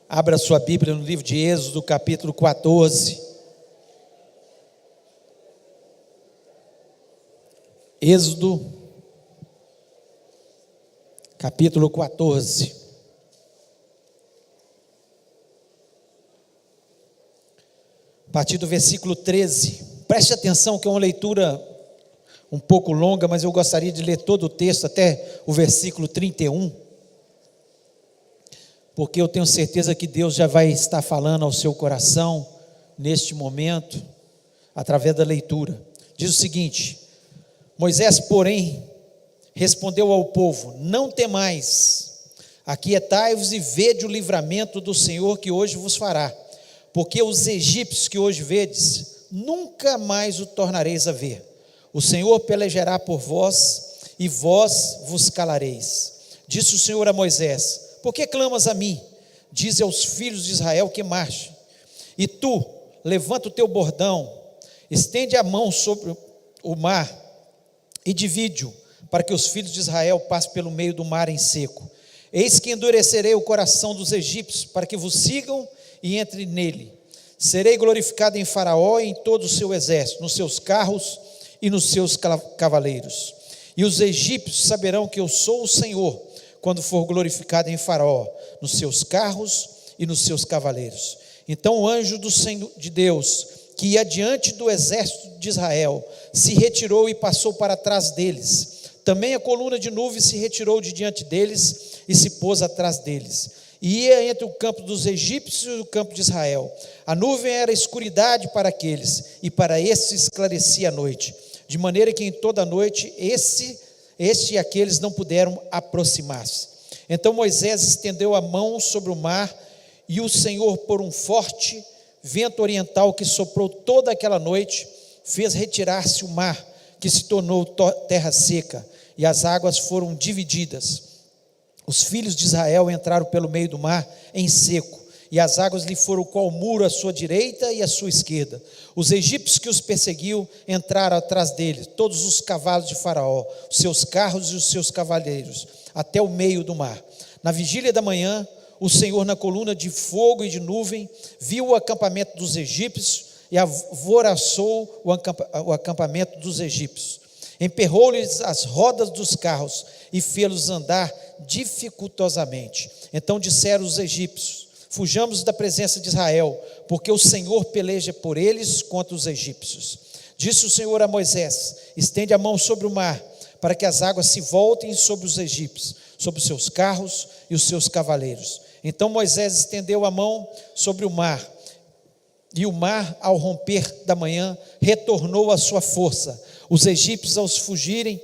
Abra sua Bíblia no livro de Êxodo, capítulo 14. Êxodo, capítulo 14. A partir do versículo 13. Preste atenção que é uma leitura um pouco longa, mas eu gostaria de ler todo o texto até o versículo 31. Porque eu tenho certeza que Deus já vai estar falando ao seu coração neste momento, através da leitura. Diz o seguinte: Moisés, porém, respondeu ao povo: não temais, aquietai-vos e vede o livramento do Senhor que hoje vos fará, porque os egípcios que hoje vedes, nunca mais o tornareis a ver. O Senhor pelejará por vós, e vós vos calareis. Disse o Senhor a Moisés: por que clamas a mim? Dize aos filhos de Israel que marchem. E tu, levanta o teu bordão, estende a mão sobre o mar e divide-o, para que os filhos de Israel passem pelo meio do mar em seco. Eis que endurecerei o coração dos egípcios, para que vos sigam e entrem nele. Serei glorificado em Faraó e em todo o seu exército, nos seus carros e nos seus cavaleiros. E os egípcios saberão que eu sou o Senhor, quando for glorificado em Faraó, nos seus carros e nos seus cavaleiros. Então o anjo do Senhor de Deus, que ia diante do exército de Israel, se retirou e passou para trás deles. Também a coluna de nuvem se retirou de diante deles e se pôs atrás deles. E ia entre o campo dos egípcios e o campo de Israel. A nuvem era escuridade para aqueles, e para estes esclarecia a noite, de maneira que em toda a noite este e aqueles não puderam aproximar-se. Então Moisés estendeu a mão sobre o mar, e o Senhor, por um forte vento oriental que soprou toda aquela noite, fez retirar-se o mar, que se tornou terra seca, e as águas foram divididas. Os filhos de Israel entraram pelo meio do mar em seco, e as águas lhe foram qual muro à sua direita e à sua esquerda. Os egípcios que os perseguiam entraram atrás deles, todos os cavalos de Faraó, os seus carros e os seus cavaleiros, até o meio do mar. Na vigília da manhã, o Senhor, na coluna de fogo e de nuvem, viu o acampamento dos egípcios e alvoroçou o acampamento dos egípcios. Emperrou-lhes as rodas dos carros e fê-los andar dificultosamente. Então disseram os egípcios: fujamos da presença de Israel, porque o Senhor peleja por eles contra os egípcios. Disse o Senhor a Moisés: estende a mão sobre o mar, para que as águas se voltem sobre os egípcios, sobre os seus carros e os seus cavaleiros. Então Moisés estendeu a mão sobre o mar, e o mar, ao romper da manhã, retornou à sua força. Os egípcios, ao fugirem,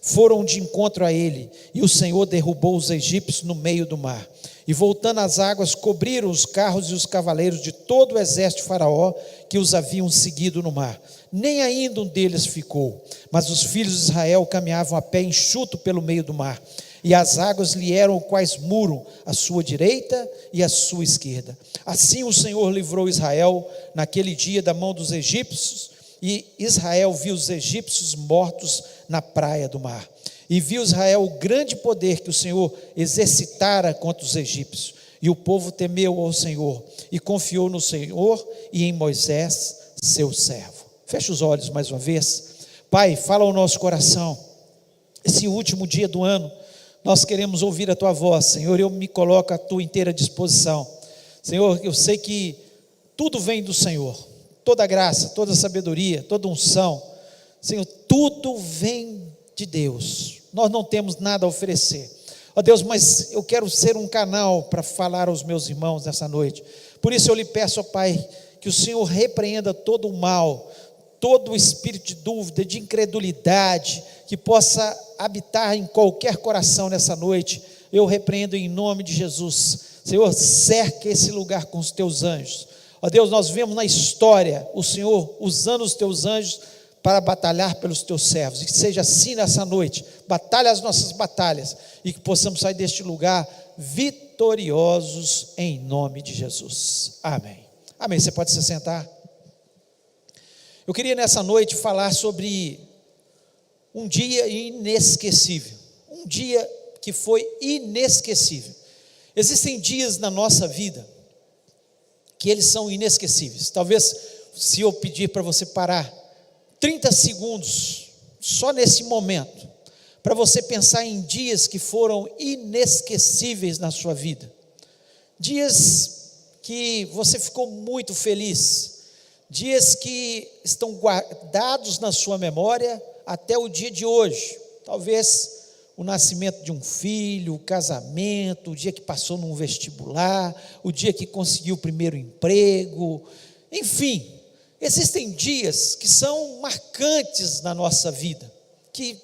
foram de encontro a ele, e o Senhor derrubou os egípcios no meio do mar. E voltando as águas, cobriram os carros e os cavaleiros de todo o exército de Faraó, que os haviam seguido no mar. Nem ainda um deles ficou, mas os filhos de Israel caminhavam a pé enxuto pelo meio do mar, e as águas lhe eram quais muro à sua direita e à sua esquerda. Assim o Senhor livrou Israel naquele dia da mão dos egípcios, e Israel viu os egípcios mortos na praia do mar. E viu Israel o grande poder que o Senhor exercitara contra os egípcios. E o povo temeu ao Senhor, e confiou no Senhor e em Moisés, seu servo. Feche os olhos mais uma vez. Pai, fala ao nosso coração. Esse último dia do ano, nós queremos ouvir a Tua voz. Senhor, eu me coloco à Tua inteira disposição. Senhor, eu sei que tudo vem do Senhor. Toda graça, toda sabedoria, toda unção. Senhor, tudo vem de Deus. Nós não temos nada a oferecer, ó Deus, mas eu quero ser um canal para falar aos meus irmãos nessa noite. Por isso eu lhe peço, ó Pai, que o Senhor repreenda todo o mal, todo o espírito de dúvida, de incredulidade, que possa habitar em qualquer coração nessa noite. Eu repreendo em nome de Jesus. Senhor, cerca esse lugar com os teus anjos. Ó Deus, nós vemos na história o Senhor usando os teus anjos para batalhar pelos teus servos, e que seja assim nessa noite. Batalha as nossas batalhas, e que possamos sair deste lugar vitoriosos em nome de Jesus, amém. Amém, você pode se sentar. Eu queria nessa noite falar sobre um dia inesquecível, um dia que foi inesquecível. Existem dias na nossa vida que eles são inesquecíveis. Talvez, se eu pedir para você parar 30 segundos, só nesse momento, para você pensar em dias que foram inesquecíveis na sua vida, dias que você ficou muito feliz, dias que estão guardados na sua memória até o dia de hoje. Talvez o nascimento de um filho, o casamento, o dia que passou num vestibular, o dia que conseguiu o primeiro emprego, enfim, existem dias que são marcantes na nossa vida, que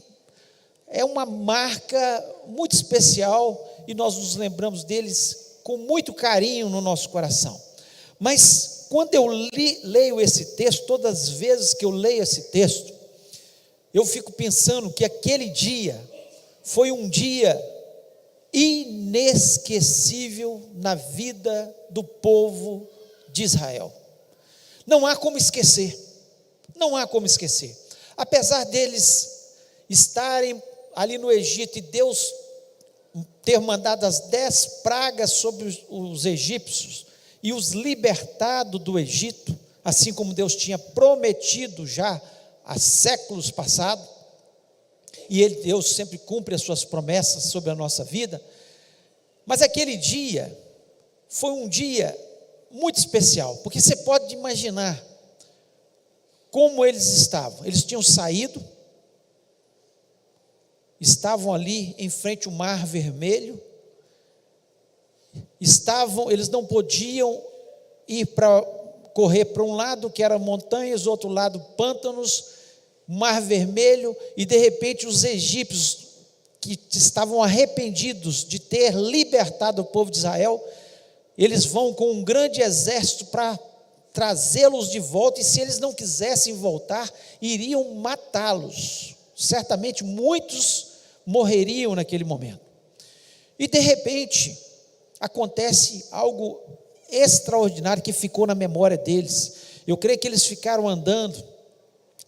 é uma marca muito especial e nós nos lembramos deles com muito carinho no nosso coração. Mas quando eu leio esse texto, todas as vezes que eu leio esse texto, eu fico pensando que aquele dia foi um dia inesquecível na vida do povo de Israel. Não há como esquecer, não há como esquecer. Apesar deles estarem ali no Egito e Deus ter mandado as 10 pragas sobre os egípcios e os libertado do Egito, assim como Deus tinha prometido já há séculos passados, e Deus sempre cumpre as suas promessas sobre a nossa vida, mas aquele dia foi um dia muito especial, porque você pode imaginar como eles estavam. Eles tinham saído, estavam ali em frente ao Mar Vermelho, eles não podiam correr para um lado que era montanhas, outro lado pântanos, Mar Vermelho, e de repente os egípcios que estavam arrependidos de ter libertado o povo de Israel, eles vão com um grande exército para trazê-los de volta, e se eles não quisessem voltar, iriam matá-los. Certamente muitos morreriam naquele momento. E de repente acontece algo extraordinário que ficou na memória deles. Eu creio que eles ficaram andando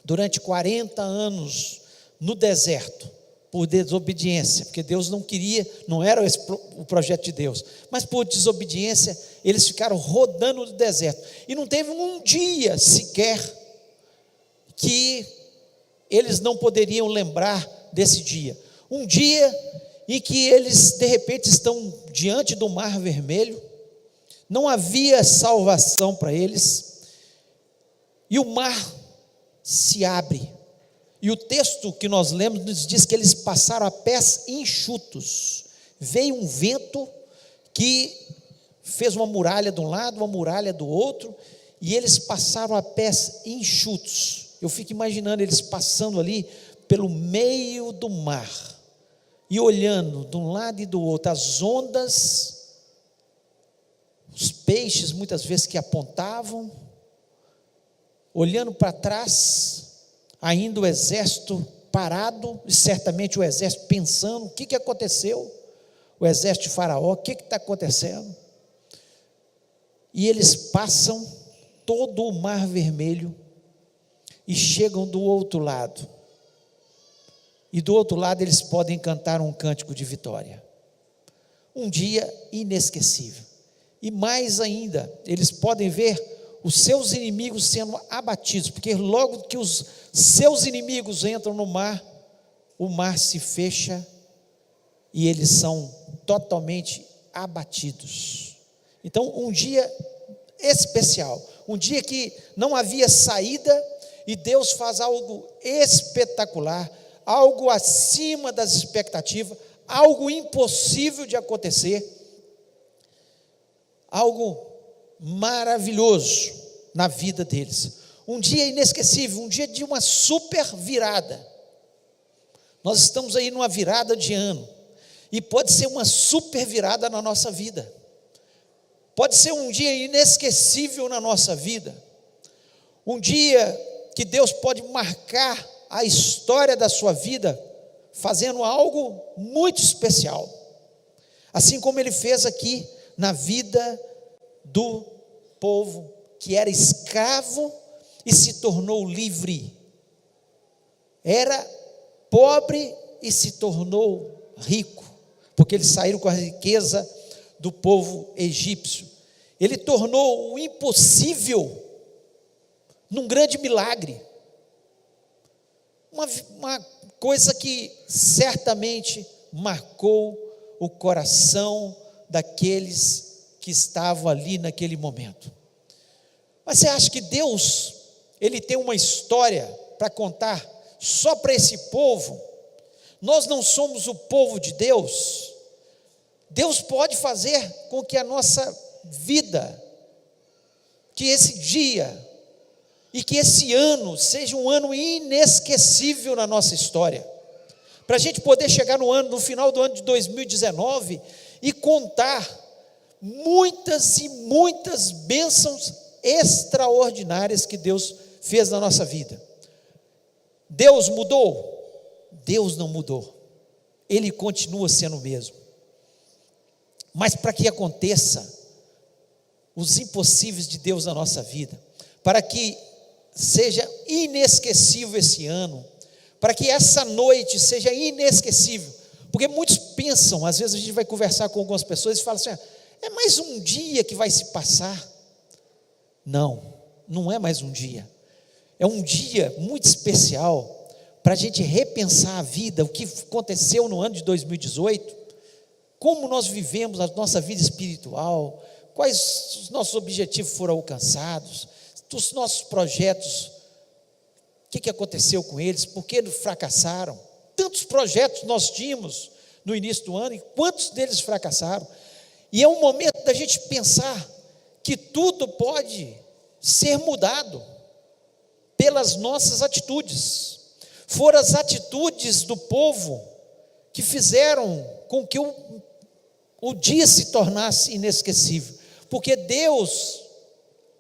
durante 40 anos no deserto, por desobediência, porque Deus não queria, não era esse o projeto de Deus, mas por desobediência, eles ficaram rodando no deserto, e não teve um dia sequer, que eles não poderiam lembrar desse dia, um dia em que eles de repente estão diante do Mar Vermelho, não havia salvação para eles, e o mar se abre, e o texto que nós lemos nos diz que eles passaram a pés enxutos. Veio um vento que fez uma muralha de um lado, uma muralha do outro, e eles passaram a pés enxutos. Eu fico imaginando eles passando ali pelo meio do mar, e olhando de um lado e do outro, as ondas, os peixes muitas vezes que apontavam, olhando para trás, ainda o exército parado, e certamente o exército pensando, o que aconteceu? O exército de Faraó, o que está acontecendo? E eles passam todo o Mar Vermelho, e chegam do outro lado, e do outro lado eles podem cantar um cântico de vitória, um dia inesquecível, e mais ainda, eles podem ver os seus inimigos sendo abatidos, porque logo que os seus inimigos entram no mar, o mar se fecha, e eles são totalmente abatidos. Então um dia especial, um dia que não havia saída, e Deus faz algo espetacular, algo acima das expectativas, algo impossível de acontecer, algo maravilhoso na vida deles, um dia inesquecível, um dia de uma super virada. Nós estamos aí numa virada de ano, e pode ser uma super virada na nossa vida, pode ser um dia inesquecível na nossa vida, um dia que Deus pode marcar a história da sua vida, fazendo algo muito especial, assim como Ele fez aqui na vida do povo que era escravo e se tornou livre, era pobre e se tornou rico, porque eles saíram com a riqueza do povo egípcio. Ele tornou o impossível num grande milagre. Uma coisa que certamente marcou o coração daqueles que estavam ali naquele momento. Mas você acha que Deus, Ele tem uma história para contar só para esse povo? Nós não somos o povo de Deus. Deus pode fazer com que a nossa vida, que esse dia e que esse ano seja um ano inesquecível na nossa história, para a gente poder chegar no final do ano de 2019 e contar muitas e muitas bênçãos extraordinárias que Deus fez na nossa vida. Deus mudou? Deus não mudou, Ele continua sendo o mesmo. Mas para que aconteça os impossíveis de Deus na nossa vida, para que seja inesquecível esse ano, para que essa noite seja inesquecível, porque muitos pensam, às vezes a gente vai conversar com algumas pessoas e fala assim: é mais um dia que vai se passar. Não, não é mais um dia, é um dia muito especial, para a gente repensar a vida, o que aconteceu no ano de 2018, como nós vivemos a nossa vida espiritual, quais os nossos objetivos foram alcançados, os nossos projetos, o que aconteceu com eles, por que fracassaram. Tantos projetos nós tínhamos no início do ano, e quantos deles fracassaram. E é um momento da gente pensar que tudo pode ser mudado pelas nossas atitudes. Foram as atitudes do povo que fizeram com que o dia se tornasse inesquecível, porque Deus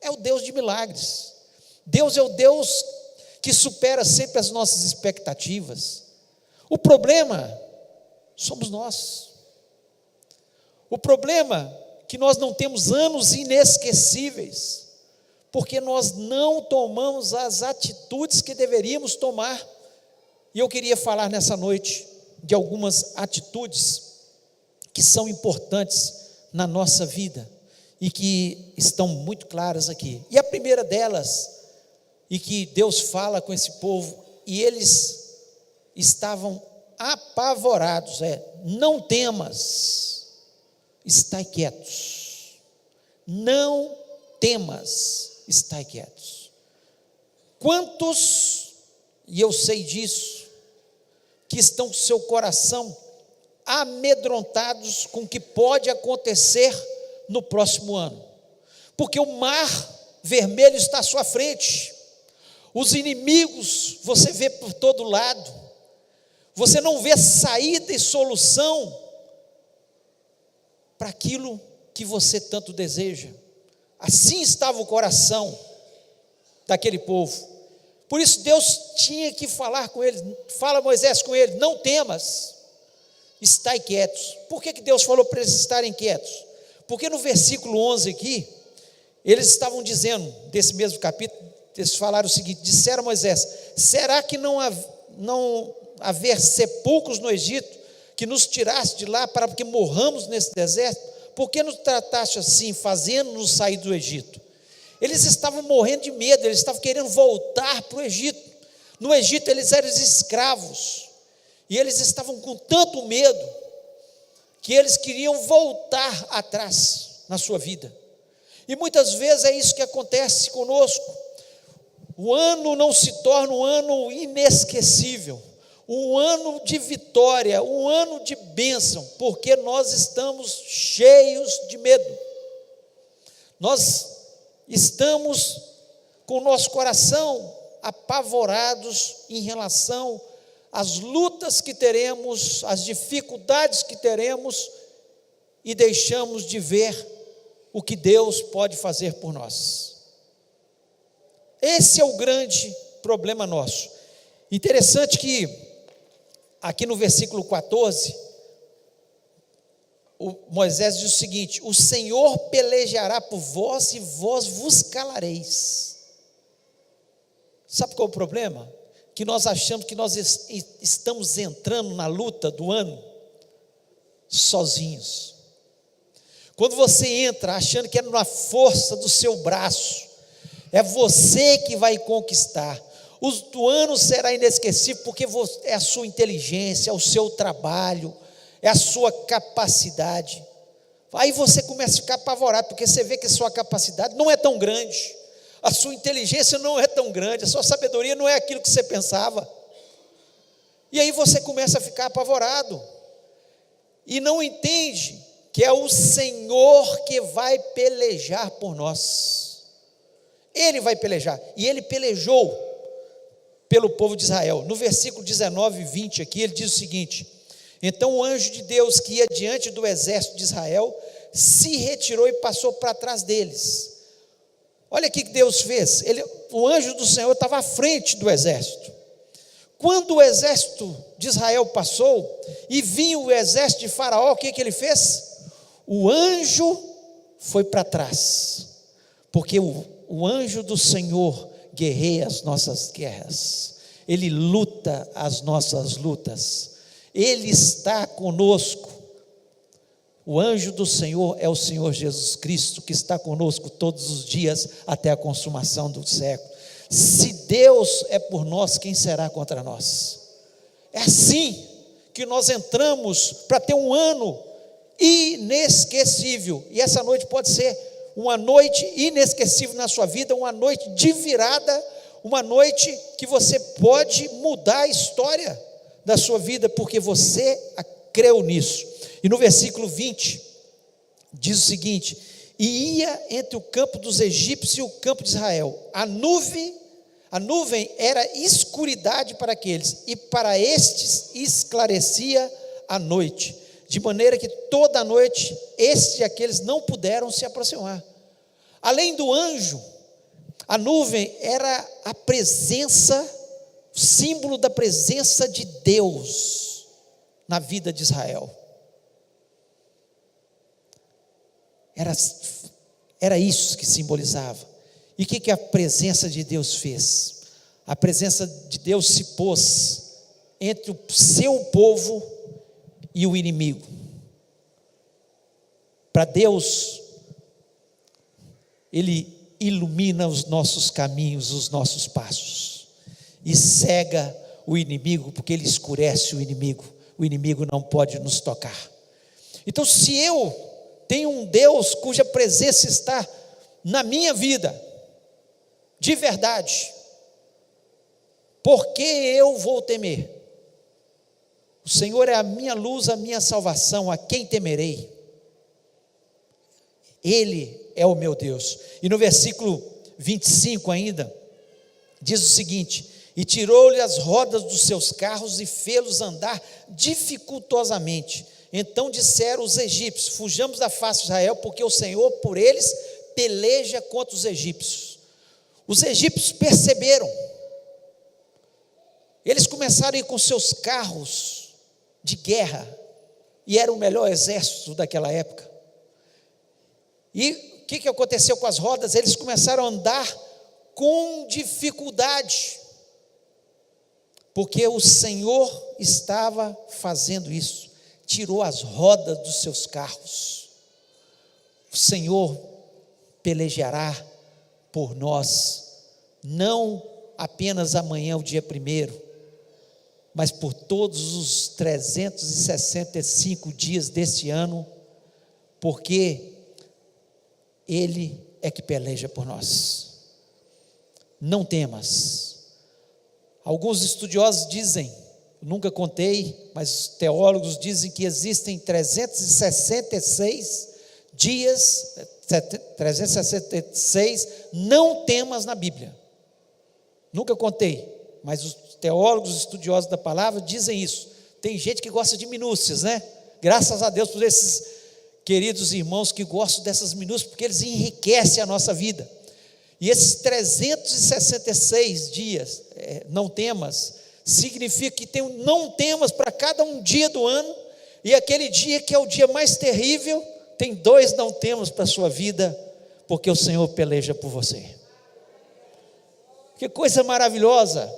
é o Deus de milagres. Deus é o Deus que supera sempre as nossas expectativas. O problema somos nós. O problema é que nós não temos anos inesquecíveis, porque nós não tomamos as atitudes que deveríamos tomar. E eu queria falar nessa noite de algumas atitudes que são importantes na nossa vida e que estão muito claras aqui. E a primeira delas, e que Deus fala com esse povo, e eles estavam apavorados, não temas, estai quietos, não temas, estai quietos. Quantos, e eu sei disso, que estão com seu coração amedrontados com o que pode acontecer no próximo ano, porque o mar vermelho está à sua frente, os inimigos você vê por todo lado, você não vê saída e solução para aquilo que você tanto deseja. Assim estava o coração daquele povo. Por isso Deus tinha que falar com eles. Fala Moisés com eles: não temas, estai quietos. Por que Deus falou para eles estarem quietos? Porque no versículo 11 aqui, eles estavam dizendo, desse mesmo capítulo, eles falaram o seguinte: disseram a Moisés: será que não haver sepulcros no Egito, que nos tiraste de lá para que morramos nesse deserto? Por que nos trataste assim, fazendo-nos sair do Egito? Eles estavam morrendo de medo, eles estavam querendo voltar para o Egito. No Egito eles eram escravos, e eles estavam com tanto medo, que eles queriam voltar atrás na sua vida. E muitas vezes é isso que acontece conosco. O ano não se torna um ano inesquecível, um ano de vitória, um ano de bênção, porque nós estamos cheios de medo. Nós estamos com o nosso coração apavorados em relação às lutas que teremos, às dificuldades que teremos, e deixamos de ver o que Deus pode fazer por nós. Esse é o grande problema nosso. Interessante que aqui no versículo 14, Moisés diz o seguinte: o Senhor pelejará por vós e vós vos calareis. Sabe qual é o problema? Que nós achamos que nós estamos entrando na luta do ano sozinhos. Quando você entra achando que é na força do seu braço, é você que vai conquistar. O ano será inesquecível porque é a sua inteligência, é o seu trabalho, é a sua capacidade. Aí você começa a ficar apavorado, porque você vê que a sua capacidade não é tão grande, a sua inteligência não é tão grande, a sua sabedoria não é aquilo que você pensava. E aí você começa a ficar apavorado, e não entende que é o Senhor que vai pelejar por nós. Ele vai pelejar, e Ele pelejou pelo povo de Israel. No versículo 19 e 20 aqui, ele diz o seguinte: então o anjo de Deus que ia diante do exército de Israel, se retirou e passou para trás deles. Olha o que Deus fez, o anjo do Senhor estava à frente do exército. Quando o exército de Israel passou, e vinha o exército de Faraó, o que ele fez? O anjo foi para trás, porque o anjo do Senhor guerreia as nossas guerras, ele luta as nossas lutas, ele está conosco. O anjo do Senhor é o Senhor Jesus Cristo, que está conosco todos os dias até a consumação do século. Se Deus é por nós, quem será contra nós? É assim que nós entramos para ter um ano inesquecível, e essa noite pode ser uma noite inesquecível na sua vida, uma noite de virada, uma noite que você pode mudar a história da sua vida, porque você creu nisso. E no versículo 20, diz o seguinte: e ia entre o campo dos egípcios e o campo de Israel, a nuvem era escuridade para aqueles, e para estes esclarecia a noite, de maneira que toda a noite estes e aqueles não puderam se aproximar. Além do anjo, a nuvem era a presença, símbolo da presença de Deus na vida de Israel. Era isso que simbolizava. E o que a presença de Deus fez? A presença de Deus se pôs entre o seu povo e o inimigo. Para Deus, Ele ilumina os nossos caminhos, os nossos passos, e cega o inimigo, porque Ele escurece o inimigo não pode nos tocar. Então, se eu tenho um Deus cuja presença está na minha vida, de verdade, por que eu vou temer? O Senhor é a minha luz, a minha salvação, a quem temerei? Ele é o meu Deus. E no versículo 25 ainda, diz o seguinte: e tirou-lhe as rodas dos seus carros e fê-los andar dificultosamente. Então disseram os egípcios: fujamos da face de Israel, porque o Senhor por eles peleja contra os egípcios. Os egípcios perceberam, eles começaram a ir com seus carros de guerra, e era o melhor exército daquela época. E o que aconteceu com as rodas? Eles começaram a andar com dificuldade, porque o Senhor estava fazendo isso, tirou as rodas dos seus carros. O Senhor pelejará por nós, não apenas amanhã, o dia 1º, mas por todos os 365 dias deste ano, porque Ele é que peleja por nós. Não temas. Alguns estudiosos dizem, nunca contei, mas os teólogos dizem que existem 366 dias, 366 não temas na Bíblia. Nunca contei, mas os teólogos estudiosos da palavra dizem isso. Tem gente que gosta de minúcias, né? Graças a Deus por esses queridos irmãos que gostam dessas minúcias, porque eles enriquecem a nossa vida. E esses 366 dias, não temas, significa que tem um não temas para cada um dia do ano, e aquele dia que é o dia mais terrível, tem 2 não temas para a sua vida, porque o Senhor peleja por você. Que coisa maravilhosa,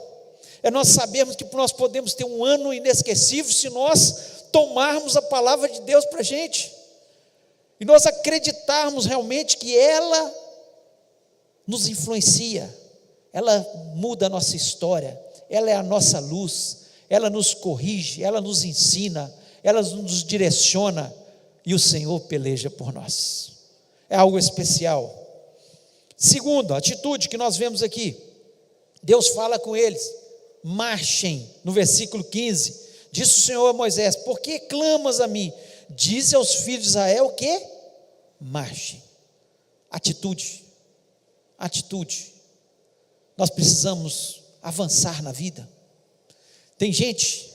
é nós sabermos que nós podemos ter um ano inesquecível, se nós tomarmos a palavra de Deus para a gente. e nós acreditarmos realmente que ela nos influencia, ela muda a nossa história, ela é a nossa luz, ela nos corrige, ela nos ensina, ela nos direciona, e o Senhor peleja por nós. É algo especial. Segunda atitude que nós vemos aqui, Deus fala com eles: marchem. No versículo 15, disse o Senhor a Moisés: por que clamas a mim? Dize aos filhos de Israel que marchem. Atitude. Nós precisamos avançar na vida. Tem gente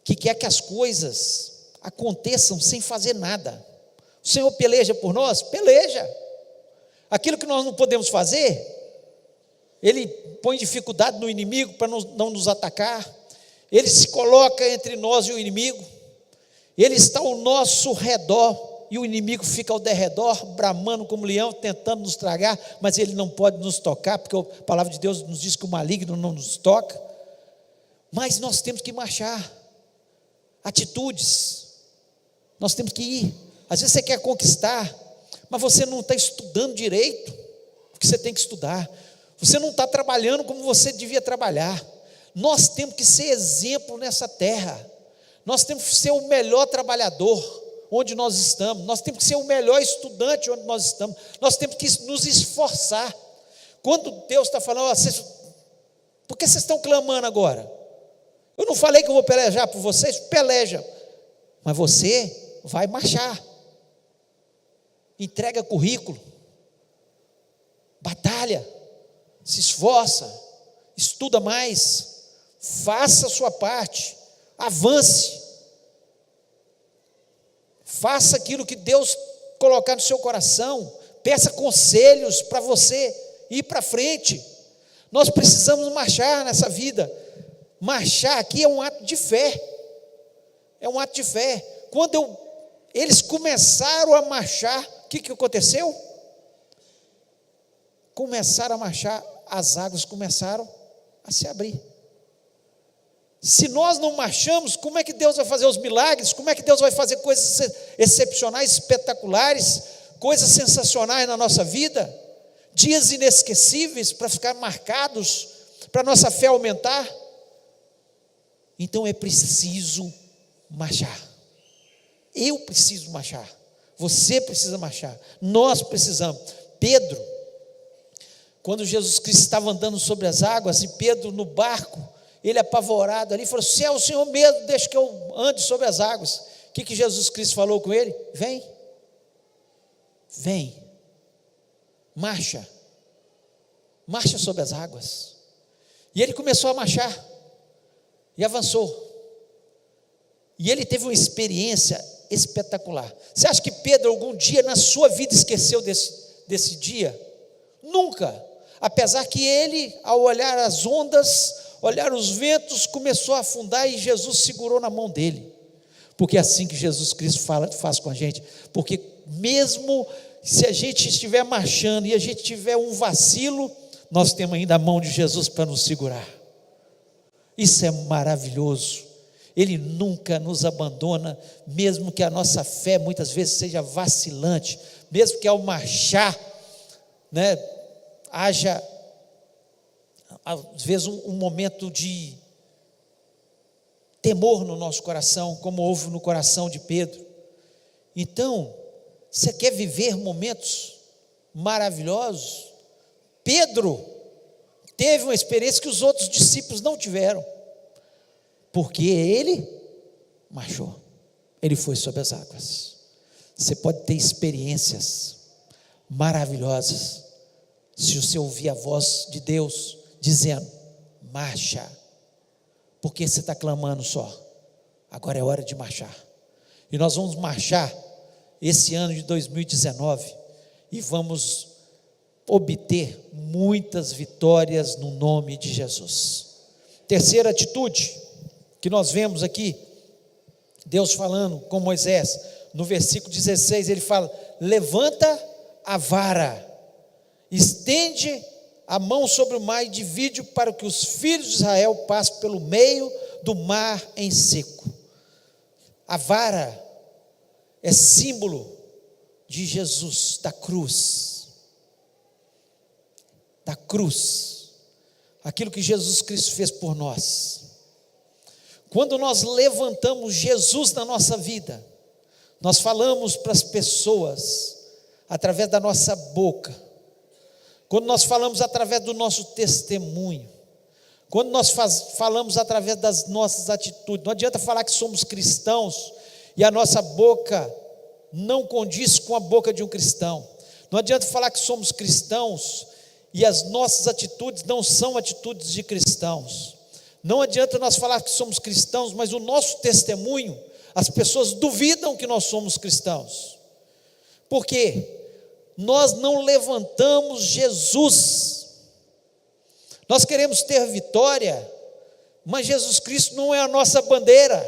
que quer que as coisas aconteçam sem fazer nada. O Senhor peleja por nós? Peleja. Aquilo que nós não podemos fazer, Ele põe dificuldade no inimigo para não nos atacar, Ele se coloca entre nós e o inimigo, Ele está ao nosso redor, e o inimigo fica ao derredor, bramando como leão, tentando nos tragar, mas ele não pode nos tocar, porque a palavra de Deus nos diz que o maligno não nos toca. Mas nós temos que marchar. Atitudes, nós temos que ir. Às vezes você quer conquistar, mas você não está estudando direito o que você tem que estudar, você não está trabalhando como você devia trabalhar. Nós temos que ser exemplo nessa terra, nós temos que ser o melhor trabalhador onde nós estamos, nós temos que ser o melhor estudante onde nós estamos, nós temos que nos esforçar. Quando Deus está falando, por que vocês estão clamando agora? Eu não falei que eu vou pelejar por vocês? Peleja, mas você vai marchar, entrega currículo, batalha, se esforça, estuda mais, faça a sua parte, avance, faça aquilo que Deus colocar no seu coração, peça conselhos para você ir para frente. Nós precisamos marchar nessa vida. Marchar aqui é um ato de fé, é um ato de fé. Quando eles começaram a marchar, o que aconteceu? Começaram a marchar, as águas começaram a se abrir. Se nós não marchamos, como é que Deus vai fazer os milagres? Como é que Deus vai fazer coisas excepcionais, espetaculares, coisas sensacionais na nossa vida? Dias inesquecíveis para ficar marcados, para a nossa fé aumentar? Então é preciso marchar. Eu preciso marchar, você precisa marchar, nós precisamos. Pedro, quando Jesus Cristo estava andando sobre as águas, e Pedro no barco, ele apavorado ali, falou: se é o Senhor mesmo, deixa que eu ande sobre as águas. O que Jesus Cristo falou com ele? Vem, marcha sobre as águas. E ele começou a marchar, e avançou, e ele teve uma experiência espetacular. Você acha que Pedro algum dia na sua vida esqueceu desse dia? Nunca. Apesar que ele, ao olhar as ondas, olhar os ventos, começou a afundar, e Jesus segurou na mão dele, porque é assim que Jesus Cristo faz com a gente. Porque mesmo se a gente estiver marchando e a gente tiver um vacilo, nós temos ainda a mão de Jesus para nos segurar. Isso é maravilhoso. Ele nunca nos abandona, mesmo que a nossa fé muitas vezes seja vacilante, mesmo que ao marchar, haja às vezes um momento de temor no nosso coração, como houve no coração de Pedro. Então, você quer viver momentos maravilhosos? Pedro teve uma experiência que os outros discípulos não tiveram, porque ele marchou, ele foi sobre as águas. Você pode ter experiências maravilhosas, se você ouvir a voz de Deus dizendo: marcha, porque você está clamando só, agora é hora de marchar. E nós vamos marchar esse ano de 2019, e vamos obter muitas vitórias no nome de Jesus. Terceira atitude que nós vemos aqui, Deus falando com Moisés, no versículo 16, ele fala: levanta a vara, estende a mão sobre o mar e divide para que os filhos de Israel passem pelo meio do mar em seco. A vara é símbolo de Jesus, da cruz, aquilo que Jesus Cristo fez por nós. Quando nós levantamos Jesus na nossa vida, nós falamos para as pessoas através da nossa boca, quando nós falamos através do nosso testemunho, quando nós falamos através das nossas atitudes. Não adianta falar que somos cristãos e a nossa boca não condiz com a boca de um cristão. Não adianta falar que somos cristãos e as nossas atitudes não são atitudes de cristãos. Não adianta nós falar que somos cristãos, mas o nosso testemunho, as pessoas duvidam que nós somos cristãos. Por quê? Nós não levantamos Jesus. Nós queremos ter vitória, mas Jesus Cristo não é a nossa bandeira,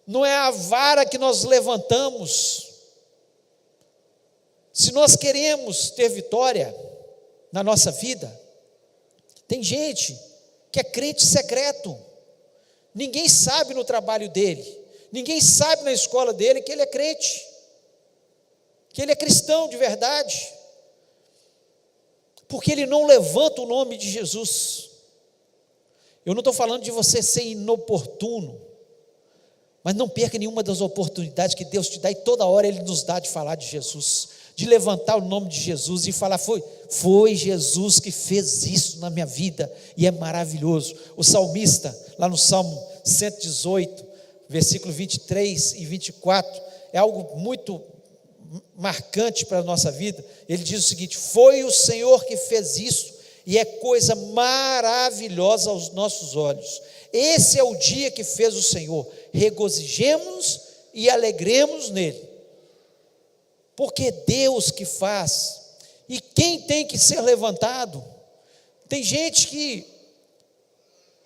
não é a vara que nós levantamos. Se nós queremos ter vitória na nossa vida, tem gente que é crente secreto, ninguém sabe no trabalho dele, ninguém sabe na escola dele que ele é crente, que ele é cristão de verdade, porque ele não levanta o nome de Jesus. Eu não estou falando de você ser inoportuno, mas não perca nenhuma das oportunidades que Deus te dá, e toda hora Ele nos dá de falar de Jesus, de levantar o nome de Jesus e falar, foi Jesus que fez isso na minha vida, e é maravilhoso. O salmista, lá no Salmo 118, versículo 23 e 24, é algo muito marcante para a nossa vida. Ele diz o seguinte: foi o Senhor que fez isso, e é coisa maravilhosa aos nossos olhos. Esse é o dia que fez o Senhor, regozijemos e alegremos nele, porque é Deus que faz. E quem tem que ser levantado? Tem gente que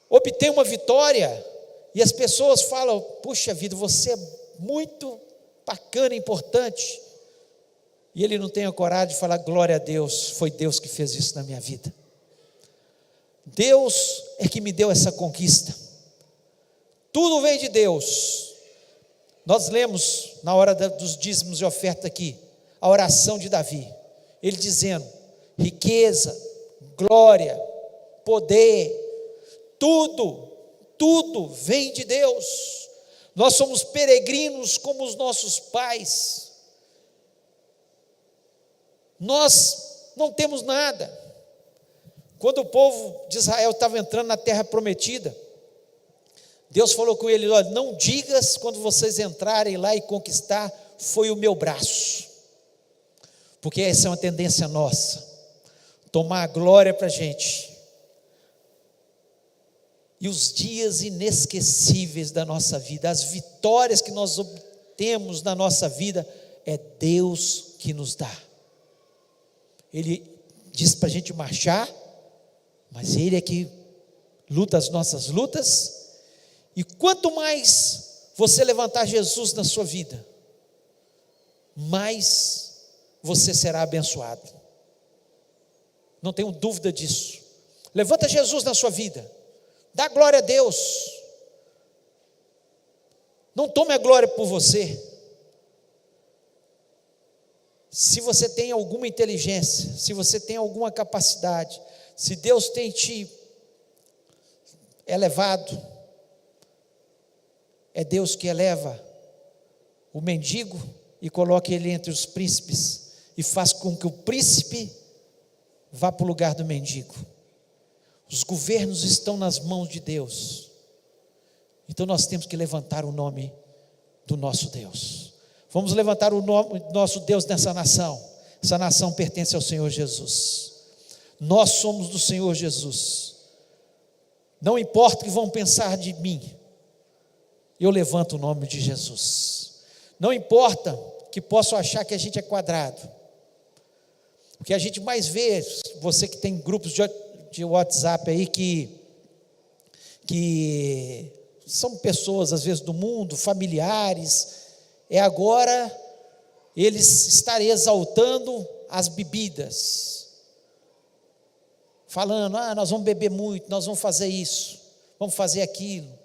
obtém uma vitória e as pessoas falam, puxa vida, você é muito bacana, importante, e ele não tem a coragem de falar, glória a Deus, foi Deus que fez isso na minha vida. Deus é que me deu essa conquista, tudo vem de Deus. Nós lemos na hora dos dízimos e oferta aqui, a oração de Davi, ele dizendo, riqueza, glória, poder, tudo vem de Deus. Nós somos peregrinos como os nossos pais, nós não temos nada. Quando o povo de Israel estava entrando na terra prometida, Deus falou com ele, olha, não digas quando vocês entrarem lá e conquistar, foi o meu braço, porque essa é uma tendência nossa, tomar a glória para a gente, e os dias inesquecíveis da nossa vida, as vitórias que nós obtemos na nossa vida, é Deus que nos dá. Ele diz para a gente marchar, mas Ele é que luta as nossas lutas, e quanto mais você levantar Jesus na sua vida, mais você será abençoado, não tenho dúvida disso. Levanta Jesus na sua vida, dá glória a Deus, não tome a glória por você. Se você tem alguma inteligência, se você tem alguma capacidade, se Deus tem te elevado, é Deus que eleva o mendigo e coloca ele entre os príncipes, e faz com que o príncipe vá para o lugar do mendigo. Os governos estão nas mãos de Deus, então nós temos que levantar o nome do nosso Deus. Vamos levantar o nome do nosso Deus nessa nação. Essa nação pertence ao Senhor Jesus. Nós somos do Senhor Jesus. Não importa o que vão pensar de mim, eu levanto o nome de Jesus. Não importa que possam achar que a gente é quadrado. O que a gente mais vê, você que tem grupos de WhatsApp aí que são pessoas às vezes do mundo, familiares, é agora eles estarem exaltando as bebidas, falando, nós vamos beber muito, nós vamos fazer isso, vamos fazer aquilo.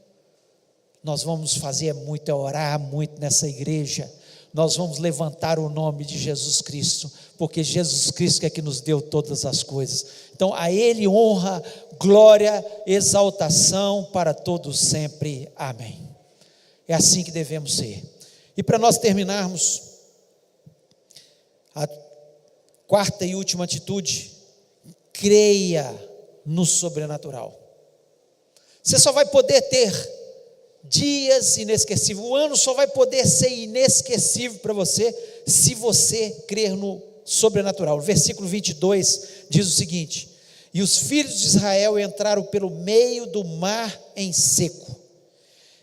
Nós vamos fazer muito, é orar muito nessa igreja, nós vamos levantar o nome de Jesus Cristo, porque Jesus Cristo é que nos deu todas as coisas. Então a Ele honra, glória, exaltação para todos sempre, amém. É assim que devemos ser. E para nós terminarmos, a quarta e última atitude: creia no sobrenatural. Você só vai poder ter dias inesquecíveis, o ano só vai poder ser inesquecível para você, se você crer no sobrenatural. O versículo 22 diz o seguinte: e os filhos de Israel entraram pelo meio do mar em seco,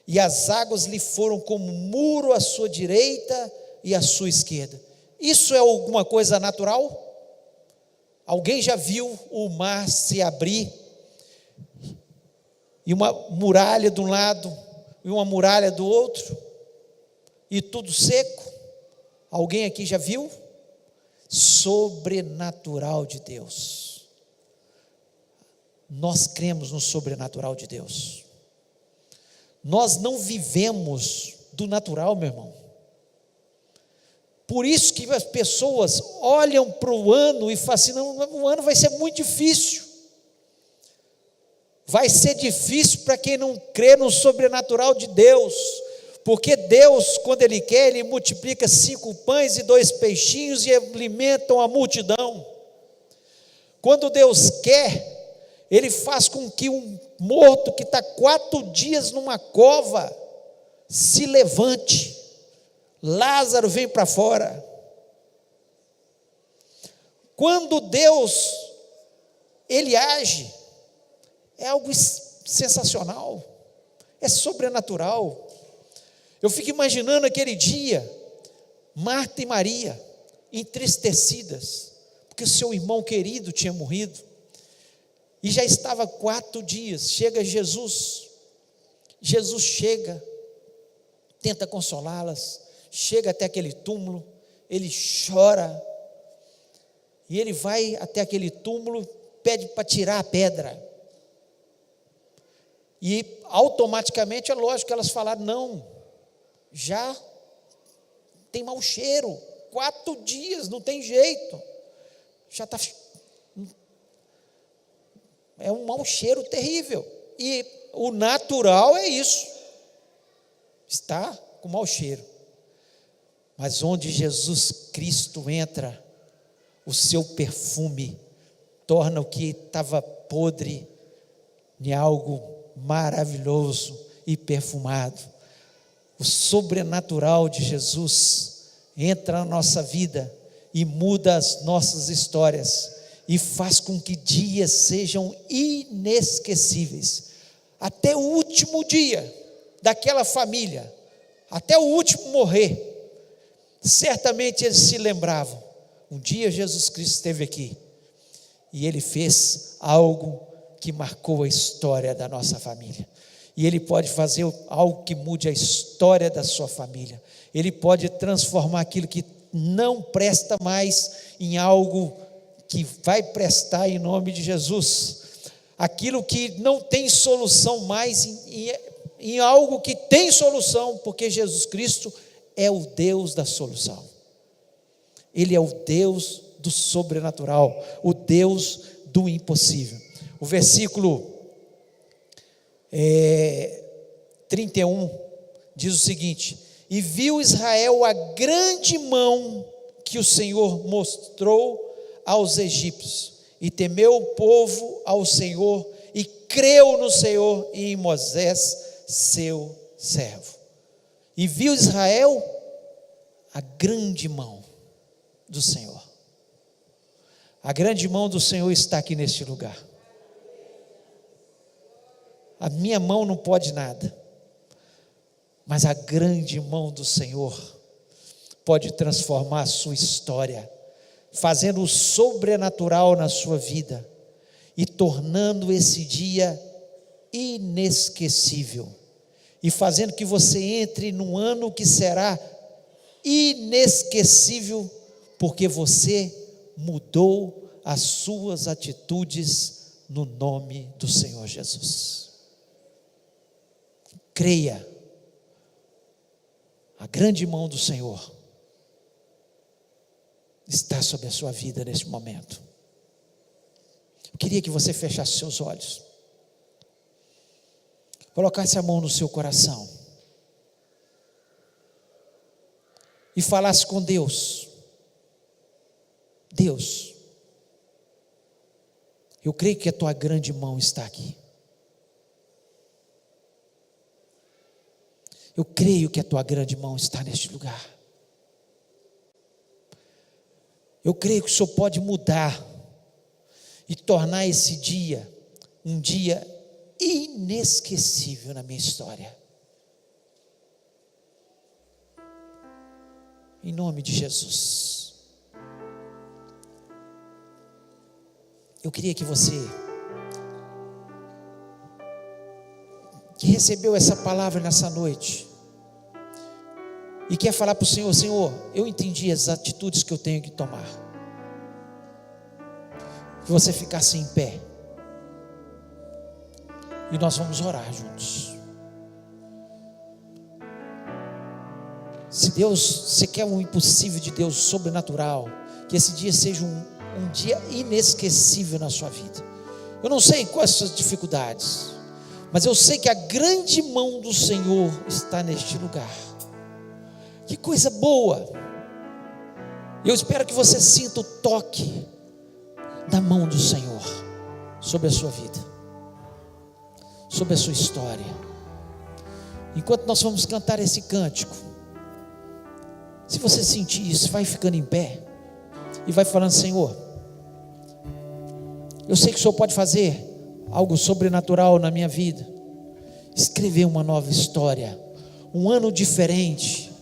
e as águas lhe foram como muro à sua direita e à sua esquerda. Isso é alguma coisa natural? Alguém já viu o mar se abrir, e uma muralha de um lado e uma muralha do outro, e tudo seco? Alguém aqui já viu? Sobrenatural de Deus. Nós cremos no sobrenatural de Deus. Nós não vivemos do natural, meu irmão. Por isso que as pessoas olham para o ano e falam assim: não, o ano vai ser muito difícil. Vai ser difícil para quem não crê no sobrenatural de Deus, porque Deus, quando Ele quer, Ele multiplica 5 pães e 2 peixinhos e alimentam a multidão. Quando Deus quer, Ele faz com que um morto que está 4 dias numa cova se levante. Lázaro vem para fora. Quando Deus, Ele age, é algo sensacional, é sobrenatural. Eu fico imaginando aquele dia, Marta e Maria, entristecidas, porque o seu irmão querido tinha morrido, e já estava 4 dias, chega Jesus chega, tenta consolá-las, chega até aquele túmulo, ele chora, e ele vai até aquele túmulo, pede para tirar a pedra, e automaticamente é lógico que elas falaram: não, já tem mau cheiro, 4 dias, não tem jeito, já está, é um mau cheiro terrível, e o natural é isso, está com mau cheiro, mas onde Jesus Cristo entra, o seu perfume torna o que estava podre em algo maravilhoso e perfumado. O sobrenatural de Jesus entra na nossa vida e muda as nossas histórias e faz com que dias sejam inesquecíveis. Até o último dia daquela família, até o último morrer, certamente eles se lembravam: um dia Jesus Cristo esteve aqui e Ele fez algo que marcou a história da nossa família, e Ele pode fazer algo que mude a história da sua família. Ele pode transformar aquilo que não presta mais em algo que vai prestar, em nome de Jesus. Aquilo que não tem solução mais em algo que tem solução, porque Jesus Cristo é o Deus da solução. Ele é o Deus do sobrenatural, o Deus do impossível. O versículo 31 diz o seguinte: e viu Israel a grande mão que o Senhor mostrou aos egípcios, e temeu o povo ao Senhor, e creu no Senhor e em Moisés seu servo. E viu Israel a grande mão do Senhor. A grande mão do Senhor está aqui neste lugar. A minha mão não pode nada, mas a grande mão do Senhor pode transformar a sua história, fazendo o sobrenatural na sua vida e tornando esse dia inesquecível, e fazendo que você entre num ano que será inesquecível, porque você mudou as suas atitudes no nome do Senhor Jesus. Creia, a grande mão do Senhor está sobre a sua vida neste momento. Eu queria que você fechasse seus olhos, colocasse a mão no seu coração e falasse com Deus. Deus, eu creio que a tua grande mão está aqui. Eu creio que a tua grande mão está neste lugar. Eu creio que o Senhor pode mudar e tornar esse dia um dia inesquecível na minha história. Em nome de Jesus. Eu queria que você que recebeu essa palavra nessa noite e quer falar para o Senhor: Senhor, eu entendi as atitudes que eu tenho que tomar. Que você ficasse em pé e nós vamos orar juntos. Se você quer um impossível de Deus, sobrenatural, que esse dia seja um dia inesquecível na sua vida. Eu não sei quais são as dificuldades, mas eu sei que a grande mão do Senhor está neste lugar. Que coisa boa. Eu espero que você sinta o toque da mão do Senhor sobre a sua vida, sobre a sua história. Enquanto nós vamos cantar esse cântico, se você sentir isso, vai ficando em pé e vai falando: Senhor, eu sei que o Senhor pode fazer algo sobrenatural na minha vida, escrever uma nova história, um ano diferente,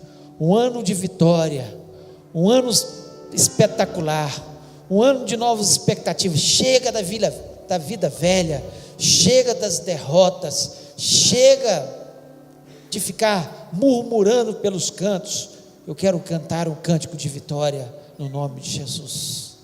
um ano de vitória, um ano espetacular, um ano de novas expectativas. Chega da vida velha, chega das derrotas, chega de ficar murmurando pelos cantos. Eu quero cantar um cântico de vitória no nome de Jesus.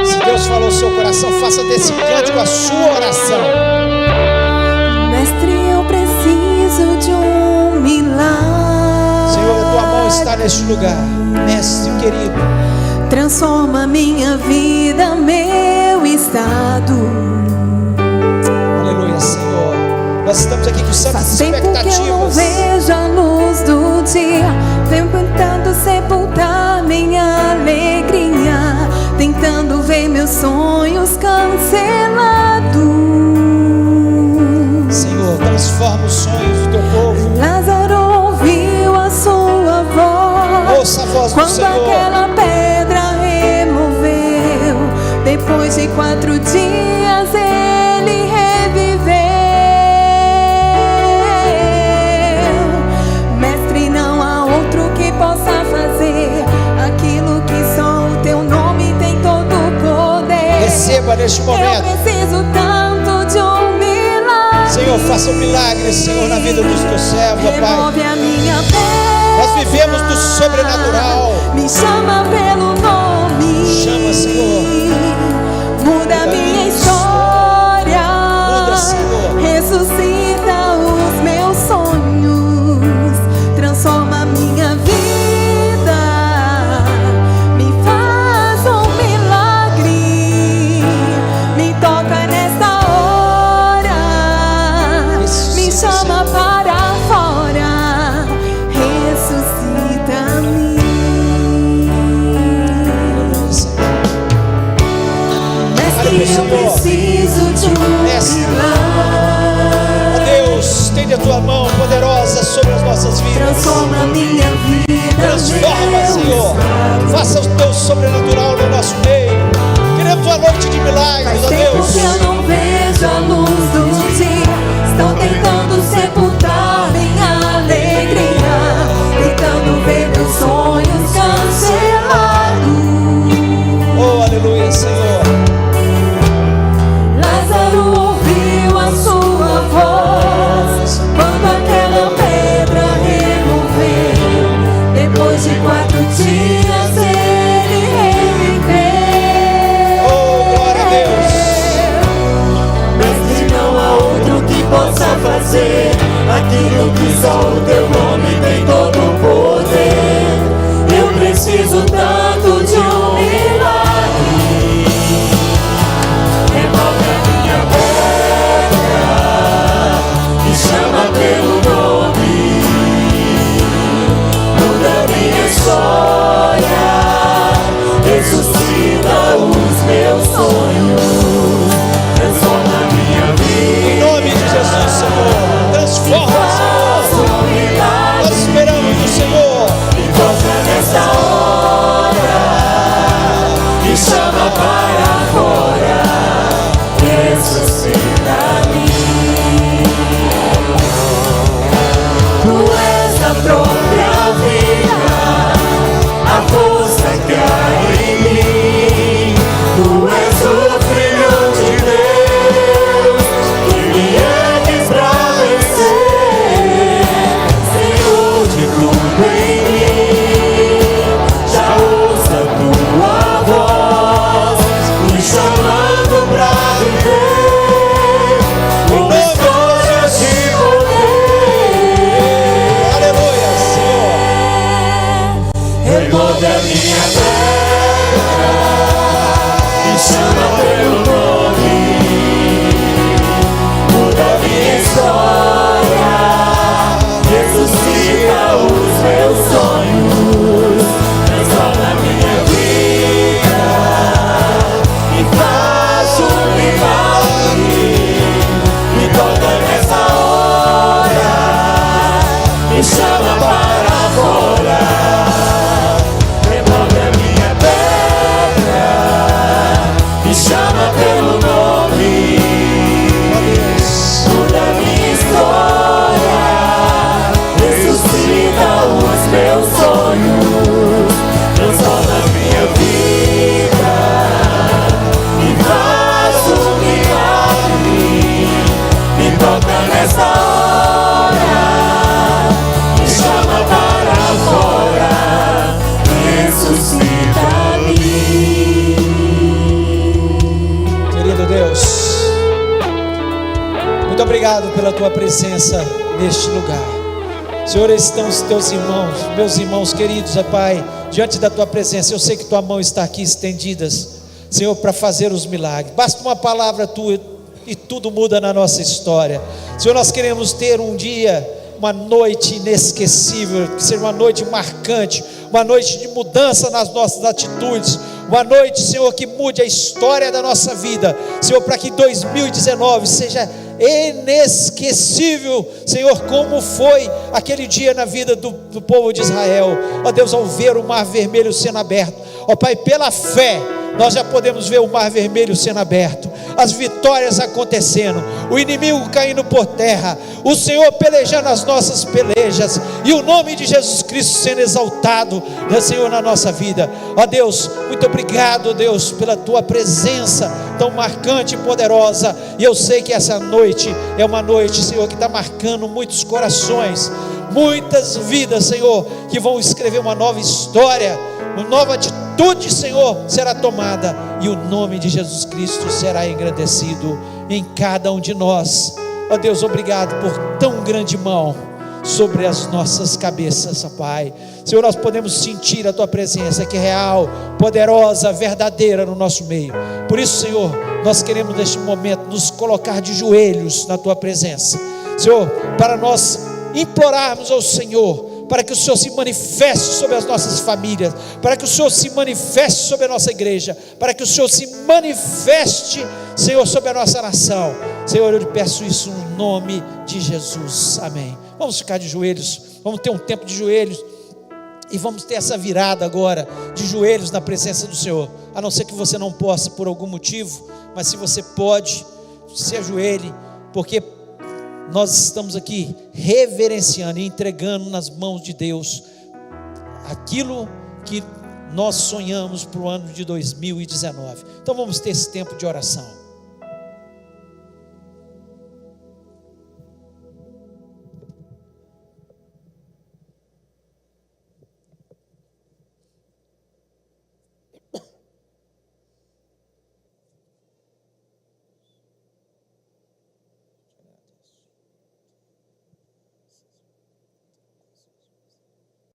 Se Deus falou no seu coração, faça desse cântico a sua oração. Mestre, eu preciso de um milagre. Senhor, a tua mão está neste lugar, mestre querido. Transforma minha vida, meu estado. Aleluia, Senhor. Nós estamos aqui com santas expectativas. Faz tempo que eu não vejo a luz do dia, tentando sepultar minha alegria, tentando ver meus sonhos cancelados. Senhor, transforma os sonhos do teu povo. Lázaro ouviu a sua voz. Ouça a voz do quando Senhor. Aquela pedra removeu. Depois de 4 dias ele reviveu. Mestre, não há outro que possa fazer aquilo que só o teu nome tem todo o poder. Receba neste momento. Eu preciso tanto de um milagre. Senhor, faça um milagre, Senhor, na vida dos teus servos, ó Pai. Remove a minha pedra. Nós vivemos do sobrenatural. Me chama pelo nome. Chama, Senhor. Muda minha história. Muda, Senhor. Ressuscita os meus sonhos. Transforma minha vida. Me faz um milagre. Me toca nesta hora. Me chama para fora. Ressuscita-me. Mestre, eu preciso de um milagre. Ó Deus, estende a tua mão poderosa sobre as nossas vidas. Transforma minha vida. Transforma, meu Senhor. estado. Faça o teu sobrenatural no nosso meio. Queremos uma noite de milagres, Faz ó tempo Deus. que eu não vejo a luz do dia. Estão tentando sepultar minha alegria, tentando ver meus sonhos cancelados. Oh, aleluia, Senhor. Lázaro ouviu a sua voz quando aquela pedra removeu. Depois de 4 dias ele reviveu. Oh, glória a Deus. aquilo que só o teu nome tem todo o poder. Eu preciso tanto de um milagre. Remove a minha pedra e chama pelo nome. Muda minha história, ressuscita os meus sonhos, transforma minha vida. Em nome de Jesus, Senhor, transforma, Senhor. Nós esperamos no Senhor. Me toca nessa hora, me chama para fora, ressuscita-me. Tu és a própria vida, a força que há em mim. Tu és o Filho de Deus, que me ergues pra vencer. Senhor de tudo em mim, já ouço a tua voz, me chamando pra viver uma história de poder. Aleluia, Senhor. Remove a minha pedra e chama pelo nome. Muda minha história, ressuscita os meus sonhos, transforma minha vida e faz um milagre. Me toca nessa hora, me chama para fora. Remove a minha pedra, me chama pelo nome. Muda minha história, ressuscita os meus sonhos, transforma minha vida e faz um milagre. Me toca nessa hora, me chama para fora, ressuscita-me. Querido Deus, muito obrigado pela tua presença neste lugar. Senhor, estão os teus irmãos, meus irmãos queridos, ó Pai, diante da tua presença. Eu sei que tua mão está aqui estendida, Senhor, para fazer os milagres. Basta uma palavra tua e tudo muda na nossa história. Senhor, nós queremos ter um dia, uma noite inesquecível, que seja uma noite marcante, uma noite de mudança nas nossas atitudes, uma noite, Senhor, que mude a história da nossa vida, Senhor, para que 2019 seja inesquecível, Senhor, como foi aquele dia na vida do povo de Israel, ó Deus, ao ver o mar vermelho sendo aberto, ó Pai, pela fé, nós já podemos ver o mar vermelho sendo aberto, as vitórias acontecendo, o inimigo caindo por terra, o Senhor pelejando as nossas pelejas, e o nome de Jesus Cristo sendo exaltado, né, Senhor, na nossa vida. Ó Deus, muito obrigado, Deus, pela tua presença tão marcante e poderosa, e eu sei que essa noite é uma noite, Senhor, que está marcando muitos corações, muitas vidas, Senhor, que vão escrever uma nova história, uma nova atitude, Senhor, será tomada, e o nome de Jesus Cristo será engrandecido em cada um de nós. Ó Deus, obrigado por tão grande mão sobre as nossas cabeças, ó Pai. Senhor, nós podemos sentir a tua presença, que é real, poderosa, verdadeira no nosso meio. Por isso, Senhor, nós queremos neste momento nos colocar de joelhos na tua presença, Senhor, para nós implorarmos ao Senhor, para que o Senhor se manifeste sobre as nossas famílias, para que o Senhor se manifeste sobre a nossa igreja, para que o Senhor se manifeste, Senhor, sobre a nossa nação. Senhor, eu lhe peço isso no nome de Jesus, amém. Vamos ficar de joelhos, vamos ter um tempo de joelhos, e vamos ter essa virada agora, de joelhos na presença do Senhor, a não ser que você não possa por algum motivo, mas se você pode, se ajoelhe, porque nós estamos aqui reverenciando e entregando nas mãos de Deus aquilo que nós sonhamos para o ano de 2019. Então vamos ter esse tempo de oração.